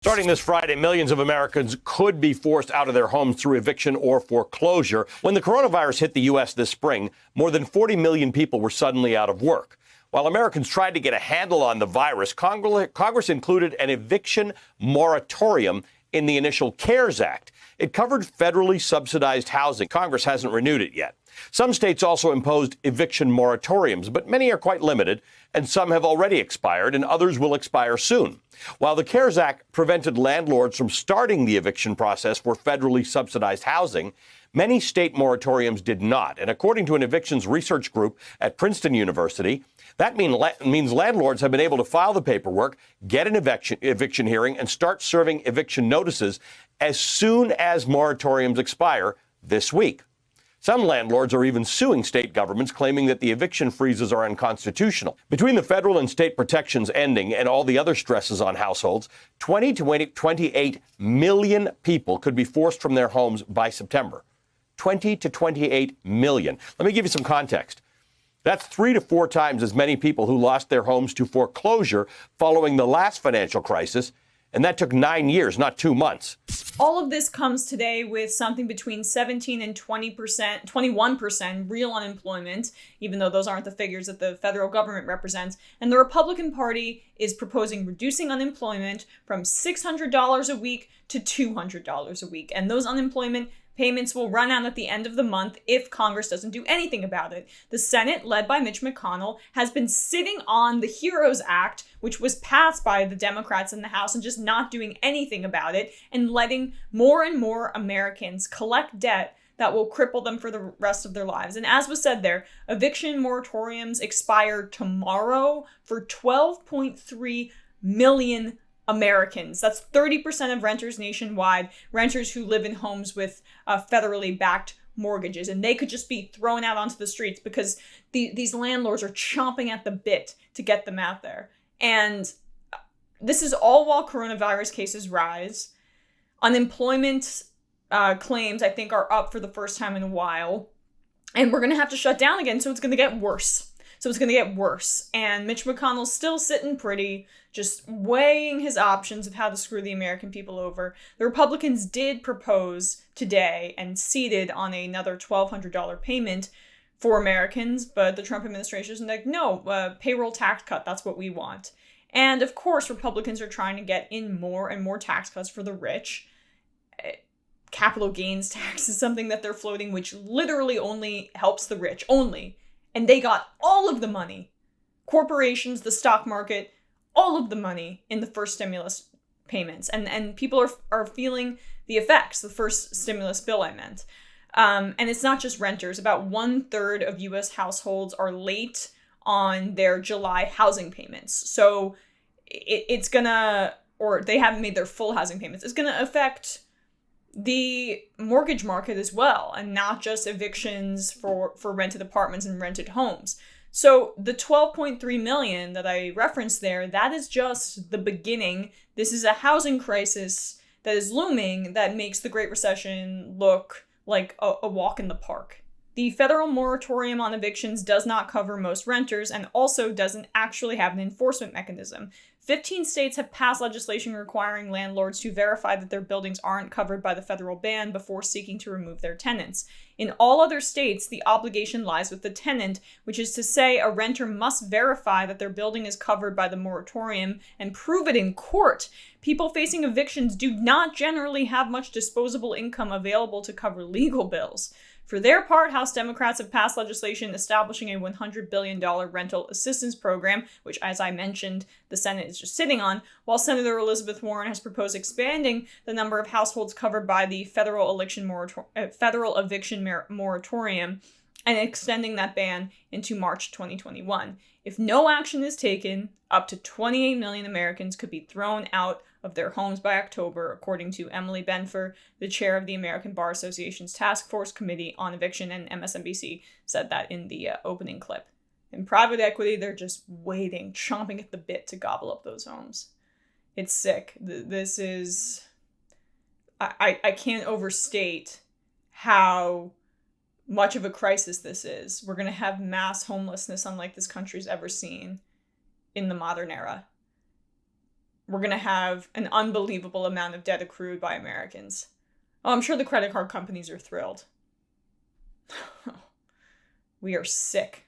Starting this Friday, millions of Americans could be forced out of their homes through eviction or foreclosure. When the coronavirus hit the U.S. this spring, more than 40 million people were suddenly out of work. While Americans tried to get a handle on the virus, Congress included an eviction moratorium in the initial CARES Act. It covered federally subsidized housing. Congress hasn't renewed it yet. Some states also imposed eviction moratoriums, but many are quite limited, and some have already expired, and others will expire soon. While the CARES Act prevented landlords from starting the eviction process for federally subsidized housing, many state moratoriums did not. And according to an evictions research group at Princeton University, that means landlords have been able to file the paperwork, get an eviction hearing, and start serving eviction notices as soon as moratoriums expire this week. Some landlords are even suing state governments, claiming that the eviction freezes are unconstitutional. Between the federal and state protections ending and all the other stresses on households, 20 to 28 million people could be forced from their homes by September. 20 to 28 million. Let me give you some context. That's 3 to 4 times as many people who lost their homes to foreclosure following the last financial crisis, and that took 9 years, not 2 months. All of this comes today with something between 17 and 20%, 21% real unemployment, even though those aren't the figures that the federal government represents. And the Republican Party is proposing reducing unemployment from $600 a week to $200 a week. And those unemployment payments will run out at the end of the month if Congress doesn't do anything about it. The Senate, led by Mitch McConnell, has been sitting on the HEROES Act, which was passed by the Democrats in the House, and just not doing anything about it, and letting more and more Americans collect debt that will cripple them for the rest of their lives. And as was said there, eviction moratoriums expire tomorrow for 12.3 million Americans. That's 30% of renters nationwide, renters who live in homes with federally backed mortgages. And they could just be thrown out onto the streets because these landlords are chomping at the bit to get them out there. And this is all while coronavirus cases rise. Unemployment claims, I think, are up for the first time in a while. And we're going to have to shut down again, so it's going to get worse. And Mitch McConnell's still sitting pretty, just weighing his options of how to screw the American people over. The Republicans did propose today and ceded on another $1,200 payment for Americans, but the Trump administration is like, no, payroll tax cut, that's what we want. And of course, Republicans are trying to get in more and more tax cuts for the rich. Capital gains tax is something that they're floating, which literally only helps the rich, only. And they got all of the money. Corporations, the stock market, all of the money in the first stimulus payments. And people are feeling the effects, the first stimulus bill I meant. And it's not just renters. About 1/3 of U.S. households are late on their July housing payments. So it's gonna, or they haven't made their full housing payments. It's gonna affect the mortgage market as well, and not just evictions for rented apartments and rented homes. So the 12.3 million that I referenced there, that is just the beginning. This is a housing crisis that is looming that makes the Great Recession look like a walk in the park. The federal moratorium on evictions does not cover most renters and also doesn't actually have an enforcement mechanism. 15 states have passed legislation requiring landlords to verify that their buildings aren't covered by the federal ban before seeking to remove their tenants. In all other states, the obligation lies with the tenant, which is to say a renter must verify that their building is covered by the moratorium and prove it in court. People facing evictions do not generally have much disposable income available to cover legal bills. For their part, House Democrats have passed legislation establishing a $100 billion rental assistance program, which, as I mentioned, the Senate is just sitting on, while Senator Elizabeth Warren has proposed expanding the number of households covered by the federal eviction moratorium and extending that ban into March 2021. If no action is taken, up to 28 million Americans could be thrown out of their homes by October, according to Emily Benfer, the chair of the American Bar Association's Task Force Committee on Eviction, and MSNBC said that in the opening clip. In private equity, they're just waiting, chomping at the bit to gobble up those homes. It's sick. This is... I can't overstate how much of a crisis this is. We're going to have mass homelessness unlike this country's ever seen in the modern era. we're going to have an unbelievable amount of debt accrued by Americans. Oh, I'm sure the credit card companies are thrilled. We are sick.